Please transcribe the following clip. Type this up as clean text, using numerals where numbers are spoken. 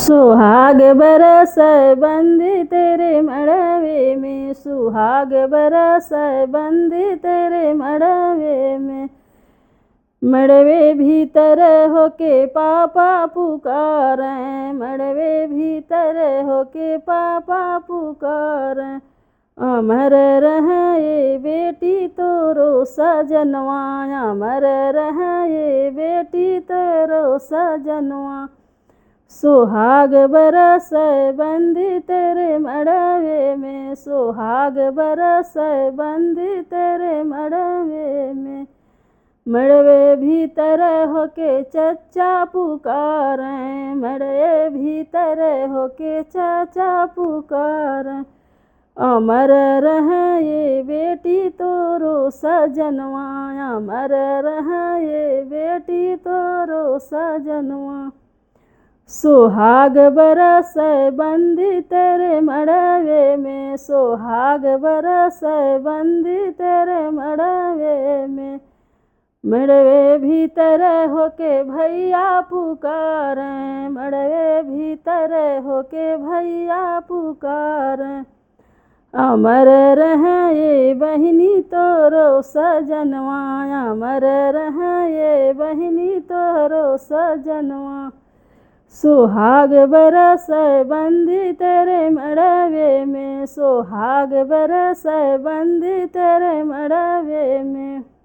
सुहाग बरस बंदी तेरे मड़वे में, सुहाग बरस बंदी तेरे मड़वे में। मड़वे भीतर होके पापा पुकारें, मड़वे भीतर होके पापा पुकारें। अमर रहे ये बेटी तोरो सजनवा, अमर रहे ये बेटी तोरो सजनवा। सुहाग बरस बंदी तेरे मड़वे में, सुहाग बरस बंदी तेरे मड़वे में। मड़वे भीतर होके चचा पुकारें, मड़वे भीतर होके चचा पुकारें। अमर रहे ये बेटी तोरो सजनवा, अमर रहे ये बेटी तोरो सजनवा। सुहाग बरस बंदी तेरे मड़वे में, सुहाग बरस बंदी तेरे मड़वे में। मड़वे भीतर होके भैया पुकारें, मड़वे भीतर होके भैया पुकारें। अमर रहे ये बहिनी तोरो सजनवा, अमर रहे ये बहिनी तोरो सजनवा। सुहाग बरस बंदी तेरे मड़वे में, सुहाग बरस बंदी तेरे मड़वे में।